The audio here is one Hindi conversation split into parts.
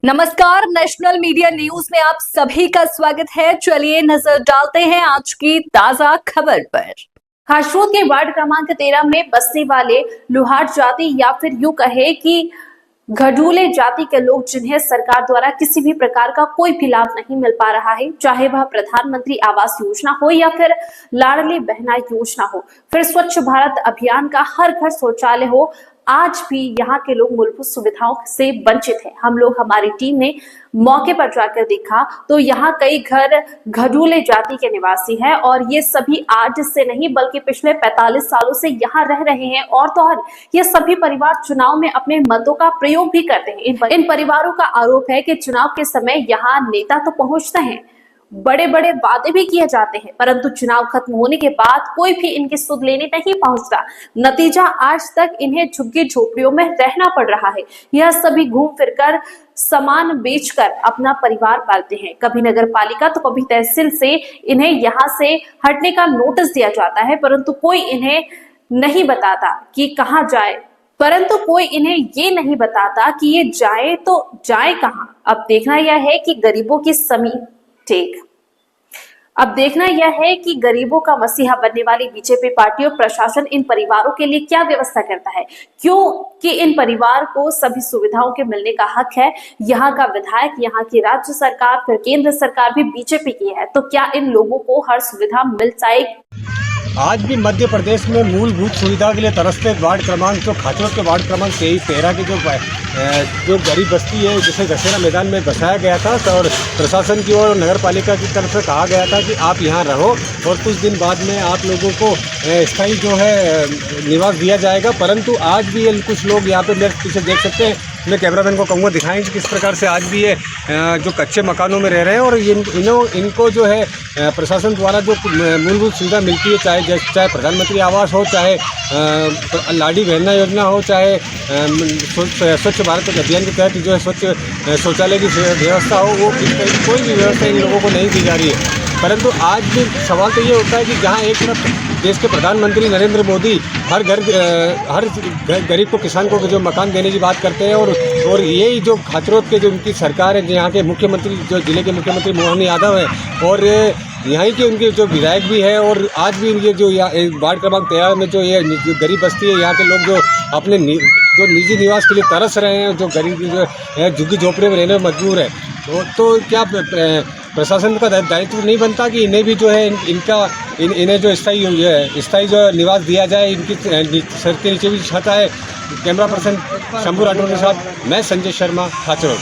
नमस्कार, नेशनल मीडिया न्यूज में आप सभी का स्वागत है। चलिए नजर डालते हैं आज की ताजा खबर पर। खासरोद के वार्ड क्रमांक 13 में बसने वाले लुहार जाति या फिर यूं कहे कि घडूले जाति के लोग, जिन्हें सरकार द्वारा किसी भी प्रकार का कोई भी लाभ नहीं मिल पा रहा है, चाहे वह प्रधानमंत्री आवास योजना हो या फिर लाडली बहना योजना हो, फिर स्वच्छ भारत अभियान का हर घर शौचालय हो, आज भी यहाँ के लोग मूलभूत सुविधाओं से वंचित हैं। हम लोग, हमारी टीम ने मौके पर जाकर देखा तो यहाँ कई घर घडूले जाति के निवासी हैं और ये सभी आज से नहीं बल्कि पिछले 45 सालों से यहाँ रह रहे हैं। और तो और ये सभी परिवार चुनाव में अपने मतों का प्रयोग भी करते हैं। इन परिवारों का आरोप है कि चुनाव के समय यहाँ नेता तो पहुंचते हैं, बड़े बड़े वादे भी किए जाते हैं, परंतु चुनाव खत्म होने के बाद कोई भी इनकी सुध लेने नहीं पहुंचता। नतीजा, आज तक इन्हें झुग्गी झोपड़ियों में रहना पड़ रहा है। यह सभी घूम फिरकर सामान बेचकर अपना परिवार पालते हैं। कभी नगर पालिका तो कभी तहसील से इन्हें यहाँ से हटने का नोटिस दिया जाता है, परंतु कोई इन्हें नहीं बताता कि कहाँ जाए, परंतु कोई इन्हें ये नहीं बताता कि ये जाए तो जाए कहाँ। अब देखना यह है कि गरीबों की अब देखना यह है कि गरीबों का मसीहा बनने वाली बीजेपी पार्टी और प्रशासन इन परिवारों के लिए क्या व्यवस्था करता है, क्योंकि इन परिवार को सभी सुविधाओं के मिलने का हक है। यहाँ का विधायक, यहाँ की राज्य सरकार, फिर केंद्र सरकार भी बीजेपी की है, तो क्या इन लोगों को हर सुविधा मिल जाएगी? आज भी मध्य प्रदेश में मूलभूत सुविधा के लिए तरसते वार्ड क्रमांक जो खाचरोद के वार्ड क्रमांक 13 की जो गरीब बस्ती है, जिसे दशहरा मैदान में बसाया गया था और प्रशासन की ओर नगर पालिका की तरफ से कहा गया था कि आप यहाँ रहो और कुछ दिन बाद में आप लोगों को स्थायी जो है निवास दिया जाएगा। परंतु आज भी ये कुछ लोग यहाँ पे मेरे पीछे देख सकते हैं, मैं कैमरामैन को कहूँगा दिखाएं कि किस प्रकार से आज भी ये जो कच्चे मकानों में रह रहे हैं और इनको जो है प्रशासन द्वारा जो मूलभूत सुविधा मिलती है, चाहे प्रधानमंत्री आवास हो, चाहे लाडली बहना योजना हो, चाहे स्वच्छ भारत अभियान के तहत जो है स्वच्छ शौचालय की व्यवस्था हो, वो कोई भी व्यवस्था इन लोगों को नहीं दी जा रही है। परंतु आज भी सवाल तो ये होता है कि जहाँ एक तरफ देश के प्रधानमंत्री नरेंद्र मोदी हर गरीब को, किसान को जो मकान देने की बात करते हैं और यही जो खाचरोद के जो उनकी सरकार है, यहाँ के मुख्यमंत्री, जो जिले के मुख्यमंत्री मोहन यादव है और यहाँ के उनके जो विधायक भी है, और आज भी उनके जो वार्ड क्रमांक 13 में जो गरीब बस्ती है, यहाँ के लोग जो अपने जो निजी निवास के लिए तरस रहे हैं, जो गरीब जो है झुग्गी झोपड़े में रहने में मजबूर है, तो क्या प्रशासन का दायित्व नहीं बनता कि इन्हें भी जो है इन्हें जो स्थायी जो निवास दिया जाए, इनकी सर के नीचे भी छत है। कैमरा पर्सन शंभू राठौर के साथ मैं संजय शर्मा, खाचरोद।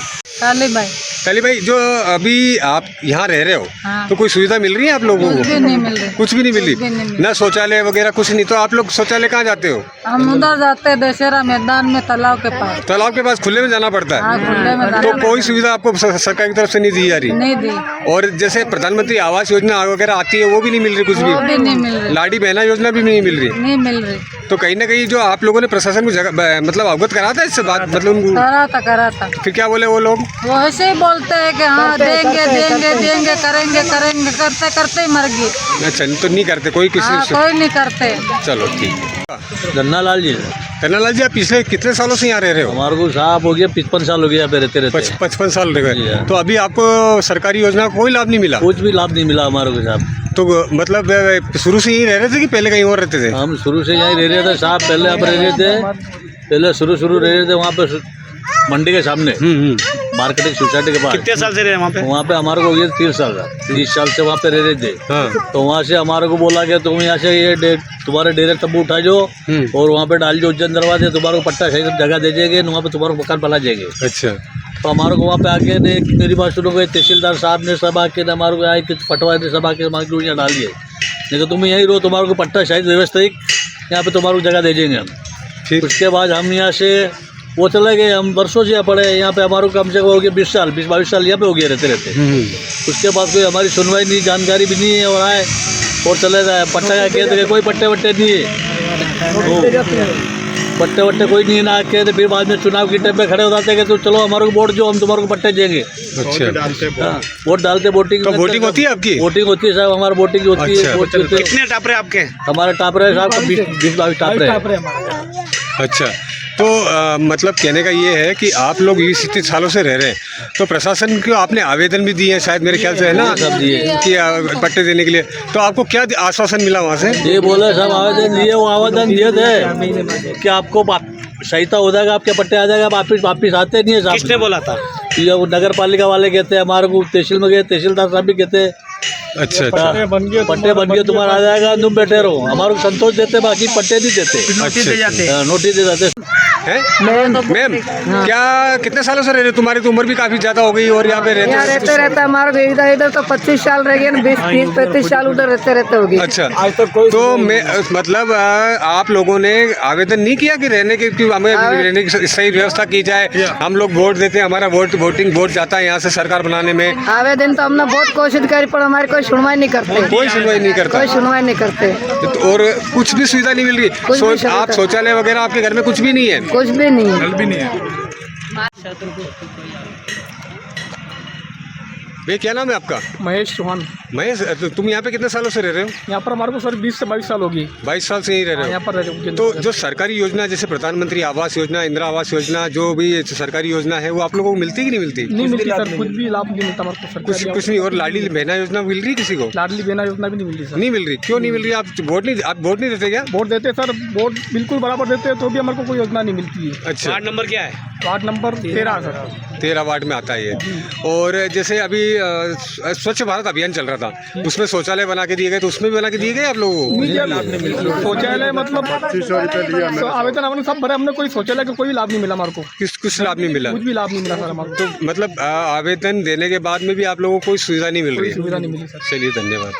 काली भाई, जो अभी आप यहाँ रह रहे हो, हाँ। तो कोई सुविधा मिल रही है आप लोगों को? कुछ भी नहीं मिल रही। कुछ भी नहीं मिल रही, ना शौचालय वगैरह कुछ नहीं। तो आप लोग शौचालय कहाँ जाते हो? हम उधर जाते हैं दशहरा मैदान में, तालाब के पास। तालाब के पास खुले में जाना पड़ता है? हाँ, खुले में तो कोई सुविधा आपको सरकार की तरफ से नहीं दी जा रही? नहीं दी। और जैसे प्रधानमंत्री आवास योजना वगैरह आती है, वो भी नहीं मिल रही? कुछ वो भी नहीं मिल रही। लाडली बहना योजना भी नहीं मिल रही? नहीं मिल रही। तो कहीं ना कहीं जो आप लोगों ने प्रशासन को मतलब अवगत करा था इससे बात, मतलब करा था। फिर क्या बोले वो लोग? वो ऐसे ही बोलते हैं कि हाँ देंगे देंगे देंगे, करेंगे करेंगे, करते करते ही मर गए। अच्छा, तो नहीं करते कोई किसी? कोई नहीं करते। चलो ठीक है। धन्नालाल जी। धन्नालाल जी, आप पिछले कितने सालों से यहाँ रह रहे हो? हमारे को साहब हो गया 55 साल हो गया रहते रहते। 55 साल रह गए। तो अभी आपको सरकारी योजना का कोई लाभ नहीं मिला? कुछ भी लाभ नहीं मिला हमारे को साहब। तो मतलब शुरू से यहीं रह रहे थे कि पहले कहीं और रहते थे? हम शुरू से यहीं रह रहे थे साहब। पहले आप रह रहे थे, पहले शुरू रह रहे थे वहाँ पे मंडी के सामने, मार्केटिंग सोसाइटी के पास। कितने साल से रहे वहाँ पे? वहाँ पे हमारे को हो गया 30 साल का। 30 साल से वहाँ पे रह रहे थे। हाँ। तो वहाँ से हमारे को बोला गया तुम यहाँ से ये तुम्हारे डेरे तंबू उठा जो और वहाँ पे डाल जो उज्जैन दरवाजे, तुम्हारे को पट्टा सही जगह दे देंगे, वहाँ पे तुम्हारे मकान बना जाएंगे। अच्छा। तो हमारे को वहाँ पे आके मेरी बात सुनो गई, तहसीलदार साहब ने सब आके हमारे को आए कि पटवा ने सब आके हमारे को यहाँ डाल दिए, नहीं तो तुम यहीं रहो, तुम्हारे को पट्टा शायद व्यवस्थित यहाँ पे तुम्हारे को जगह दे देंगे हम। उसके बाद हम यहाँ से वो चले गए, हम वर्षों से पड़े यहाँ पे। हमारे को कम से कम हो गया 20-22 साल यहाँ पे हो गया रहते। उसके बाद कोई हमारी सुनवाई नहीं, जानकारी भी नहीं है, और आए और चले जाए। पट्टा का कहते कोई पट्टे वट्टे नहीं है, पट्टे वट्टे कोई नहीं है ना। कहते फिर बाद में चुनाव के टाइम पे खड़े हो जाते हैं तो चलो हमारे को वोट जो, हम तुम्हारे को पट्टे देंगे। अच्छा। वोट डालते, वोटिंग। तो वोटिंग होती है आपकी? वोटिंग होती है साहब, हमारी वोटिंग होती है। कितने टापरे आपके? हमारे टापरे साहब 20-22 टापरे। अच्छा, तो मतलब कहने का ये है कि आप लोग इस इतने सालों से रह रहे हैं, तो प्रशासन को आपने आवेदन भी दिए हैं शायद, मेरे ख्याल से है ना, सब दिए कि पट्टे देने के लिए। तो आपको क्या आश्वासन मिला वहाँ से? ये बोले सब आवेदन दिए, वो आवेदन दिए थे कि आपको सहायता हो जाएगा, आपके पट्टे आ जाएगा, वापिस आते नहीं है साहब। किसने बोला था? ये वो नगर पालिका वाले कहते हैं, हमारे को तहसील में गए, तहसीलदार साहब भी कहते हैं अच्छा पट्टे बन गए तुम्हारा आ जाएगा, तुम बैठे रहो। हमारे को संतोष देते, बाकी पट्टे नहीं देते, नोटिस दे जाते। नोटिस दे जाते है। मैम क्या कितने सालों से रह रहे हो? तुम्हारी तो उम्र भी काफी ज्यादा हो गई और यहाँ पे रहते रहते हमारे इधर तो 25 साल रह गए, 20-30-35 साल उधर रहते होगी। अच्छा, तो मैं मतलब आप लोगों ने आवेदन नहीं किया कि रहने के, कि हमें रहने की सही व्यवस्था की जाए? हम लोग वोट देते हैं, हमारा वोट जाता है यहाँ से सरकार बनाने में। आवेदन तो हमने बहुत कोशिश करी पर हमारी कोई सुनवाई नहीं करते, कोई सुनवाई नहीं करता, कोई सुनवाई नहीं करते, और कुछ भी सुविधा नहीं मिल रही। आप शौचालय वगैरह आपके घर में कुछ भी नहीं है? कुछ भी नहीं है। भी नहीं है। भैया क्या नाम है आपका? महेश चौहान। महेश, तो तुम यहाँ पे कितने सालों से रह रहे हो? यहाँ पर हमारे को सर 20 से 22 साल होगी। 22 साल से यहीं रह रहे हो? यहाँ पर रह रहे हो। तो जो सरकारी योजना जैसे प्रधानमंत्री आवास योजना, इंदिरा आवास योजना, जो भी सरकारी योजना है वो आप लोगों को मिलती कि नहीं मिलती? नहीं मिलती सर, कुछ भी लाभ नहीं मिलता हमारे को सरकारी। कुछ नहीं। और लाडली बहना योजना मिल रही किसी को? लाडली बहना योजना भी नहीं मिल रही सर। नहीं मिल रही। क्यों नहीं मिल रही? आप वोट नहीं देते क्या? वोट देते सर, वोट बिल्कुल बराबर देते हैं तो भी हमारे को कोई योजना नहीं मिलती है। अच्छा, वार्ड नंबर क्या है? Ward number 13 sir. 13 वार्ड में आता है ये। और जैसे अभी स्वच्छ भारत अभियान चल रहा था, उसमें शौचालय बना के दिए गए, तो उसमें भी बना के दिए गए आप लोगों को? शौचालय मतलब आवेदन हमने सब भरे, हमने कोई शौचालय का कोई लाभ नहीं मिला हमारे को। कुछ लाभ नहीं मिला? कुछ भी लाभ नहीं मिला सर हमारे को। तो मतलब आवेदन देने के बाद में भी आप लोगों को कोई सुविधा नहीं मिल रही? सुविधा नहीं मिली सर। चलिए, धन्यवाद।